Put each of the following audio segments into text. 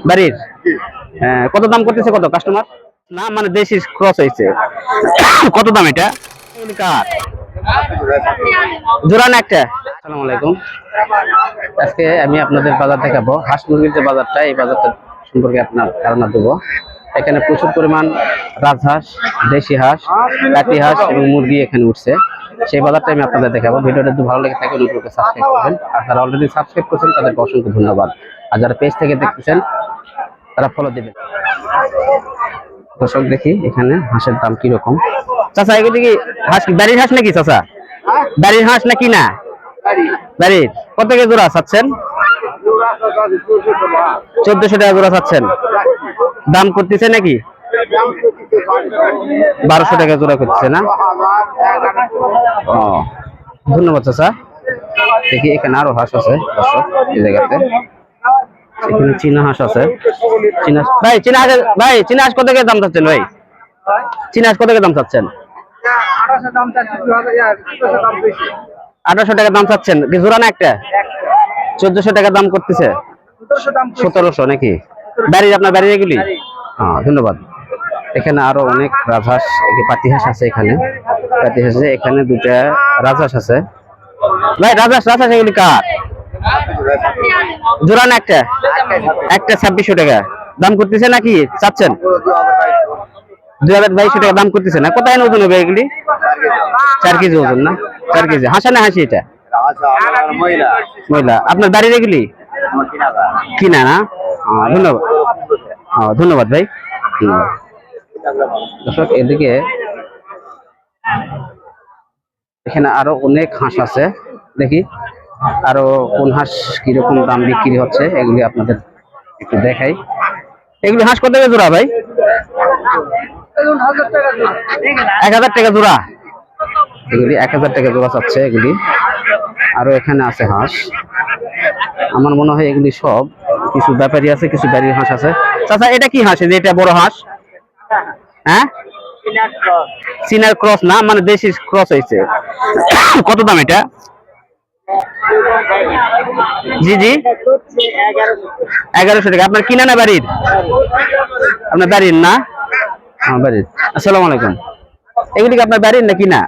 বাড়ির কত দাম করতেছে, কত কাস্টমার না মানে দেশি ক্রস হয়েছে? কত দাম এটা? জোড়া না একটা? আসসালামু আলাইকুম। আজকে আমি আপনাদের বাজার দেখাবো হাঁস মুরগির যে বাজারটা, এই বাজারটা সম্পর্কে আপনার ধারণা দেবো। এখানে প্রচুর পরিমাণ রাজহাঁস, দেশি হাঁস, পাতি হাঁস এবং মুরগি এখানে উঠছে। সেই বাজারটা আমি আপনাদের দেখাবো। ভিডিওটা যদি ভালো লেগে থাকে অনুগ্রহ করে সাবস্ক্রাইব করবেন, আর যারা অলরেডি সাবস্ক্রাইব করেছেন তাদেরকে অসংখ্য ধন্যবাদ, আর যারা পেজ থেকে দেখতেছেন তারা ফলো দেবেন। দর্শক দেখি এখানে হাঁসের দাম কিরকম। চাচা এগুলি কি হাঁস, বাড়ির হাঁস নাকি চাচা? বাড়ির হাঁস নাকি না? বাড়ির। কত টাকা জোড়া চাচ্ছেন? 1400 টাকা জোড়া চাচ্ছেন। দাম করতেছে নাকি? 1200 টাকা জোড়া করতেছে না? ও, ধন্যবাদ চাচা। দেখি এখানে আরো হাঁস আছে দর্শক, এই জায়গাতে এখানে চীনা হাঁস আছে। চীনা ভাই, চীনা হাঁস ভাই, চীনা হাঁস কত টাকা দাম চাচ্ছেন ভাই? চীনা হাঁস কত টাকা দাম চাচ্ছেন? 1800 টাকা দাম চাচ্ছেন। জোড়া না একটা? 1400 টাকা দাম করতেছে। 1700 নাকি? বাড়ির, আপনার বাড়ির এগুলি? হ্যাঁ, ধন্যবাদ। এখানে আরো অনেক রাজহাঁস, পাতি হাঁস আছে। এখানে পাতি হাঁসে এখানে দুটা রাজহাঁস আছে। ভাই রাজহাঁস এগুলি কার? জোড়া না একটা? একটা 2600 টাকা দাম করতেছে নাকি চাচ্ছেন? 2200 টাকা দাম করতেছে না? কত ওজন হবে এগুলি? 4 কেজি ওজন না? 4 কেজি। হাঁসা না হাসি? এটা মহিলা। আপনার বাড়ির এগুলি কিনা না? ধন্যবাদ, ধন্যবাদ ভাই। দর্শক এদিকে এখানে আরো অনেক হাঁস আছে। দেখি আরো কোন হাঁস কিরকম দাম বিক্রি হচ্ছে এগুলি আপনাদের একটু দেখাই। এগুলি হাঁস কত টাকা জোড়া ভাই? 1000 টাকা জোড়া। এগুলি 1000 টাকা জোড়া চাচ্ছে এগুলি। আরো এখানে আছে হাঁস। আমার মনে হয় এগুলি সব কিছু ব্যাপারী আছে, কিছু বাড়ির হাঁস আছে। চাচা এটা কি হাঁস? যে এটা বড় হাঁস? হ্যাঁ, চীনার ক্রস না মানে দেশি ক্রস হয়েছে। কত দাম এটা? জি জি, 1100 টাকা। আপনার কিনা না বাড়ির? আপনার বাড়ির না? বাড়ির। আসসালামু আলাইকুম। এগুলি কি আপনার বাড়ির না কিনা?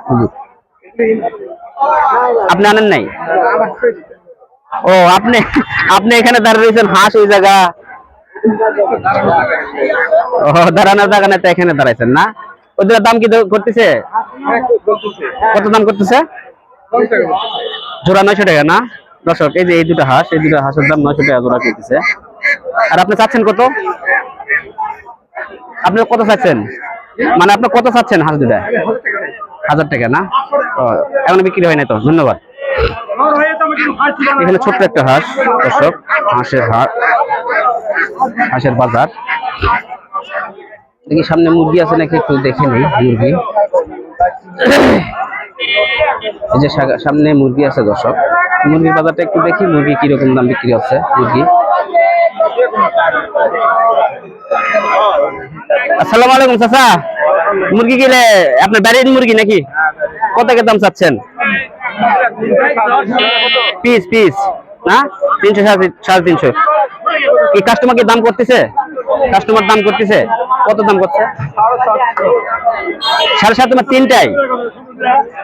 আপনি আনেন নাই? ও, আপনি আপনি এখানে দাঁড়িয়ে রয়েছেন, হাঁস ওই জায়গা। ও, দাঁড়ানোর জায়গা না, তো এখানে দাঁড়াইছেন না? ওদের দাম কি করতেছে? কত দাম করতেছে? জোড়া 900 টাকা না? দর্শক এই যে এই দুটো হাঁস, এই দুটো হাঁসের দাম 900 টাকা জোড়া করতেছে। আর আপনি চাচ্ছেন কত? আপনি কত চাচ্ছেন? মানে আপনি কত চাচ্ছেন হাঁস দুটা? 1000 টাকা না? এখন বিক্রি হয় না তো? ধন্যবাদ। এখানে ছোট্ট একটা হাঁস দর্শক, হাঁসের বাজার। দেখি সামনে মুরগি আছে নাকি একটু দেখে নেই। মুরগি, এই যে সামনে মুরগি আছে দর্শক। মুরগির বাজারটা একটু দেখি, মুরগি কিরকম দাম বিক্রি হচ্ছে। মুরগি। আসসালামু আলাইকুম চাচা। মুরগি কিনে আপনার বাড়ির মুরগি নাকি? কত টাকা দাম চাচ্ছেন? পিস পিস না? 300, 350। কি কাস্টমার কি দাম করতেছে? কাস্টমার দাম করতেছে? কত দাম করছে? 7.5 তোমার তিনটাই?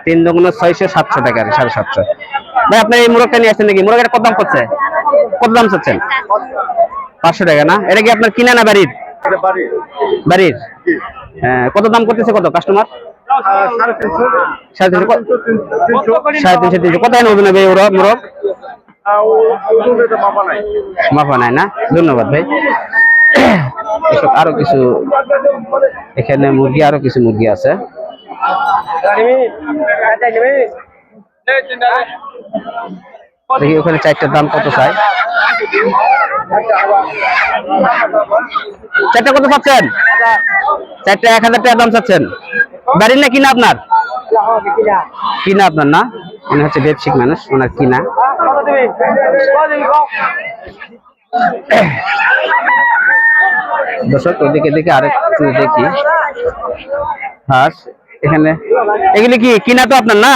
3 দুগুণ 600, 700 টাকা। 750। ভাই আপনার এই মোরগটা নিয়ে আসছেন নাকি? মোরগের কত দাম করছে? কত দাম চাচ্ছেন? 500 টাকা না? এটা কি আপনার কিনা না বাড়ির? বাড়ির। কত দাম করতেছে, কত কাস্টমার? 350। কত ওজন হবে মোরগ? মাপা নাই না? ধন্যবাদ ভাই। আরো কিছু এখানে মুরগি, আরো কিছু মুরগি আছে। দেখি ওখানে 4টার দাম কত চাই? 4টা কত চাচ্ছেন? 4টা 1000 টাকা দাম চাচ্ছেন। বাড়ির না কিনা আপনার? কিনা আপনার না? মনে হচ্ছে ব্যবসায়িক মানুষ, ওনার কিনা। দর্শক ওইদিকে দেখে আরেকটু দেখি হাঁস। এখানে এগুলি কি কিনা তো আপনার না?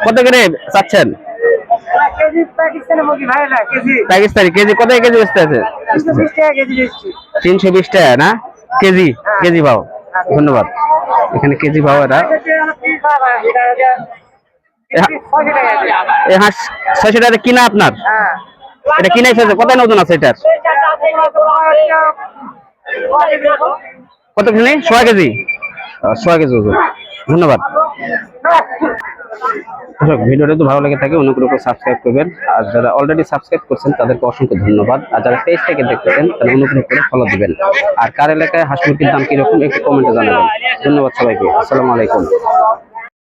কত করে চাচ্ছেন? পাকিস্তানি কেজি কত কেজি বেচতে আছে? 320 টাকা না কেজি? কেজি ভাও, ধন্যবাদ। এখানে কেজি ভাও এটা। এই হাঁস 600 টাকা কিনা আপনার? এটা কিনে ফেলছে, কত ওজন আছে এটার? কত কিনে? 100 কেজি? 100 কেজি ওজন, ধন্যবাদ। ভিডিওটা যদি ভালো লাগে থাকে অনুগ্রহ করে সাবস্ক্রাইব করবেন, আর যারা অলরেডি সাবস্ক্রাইব করছেন তাদেরকে অসংখ্য ধন্যবাদ, আর যারা পেজ থেকে দেখতেছেন তারা অনুগ্রহ করে ফলো দিবেন। আর কার এলাকায় হাঁস মুরগির দাম কিরকম একটু কমেন্টে জানাবেন। ধন্যবাদ সবাইকে, আসসালামু আলাইকুম।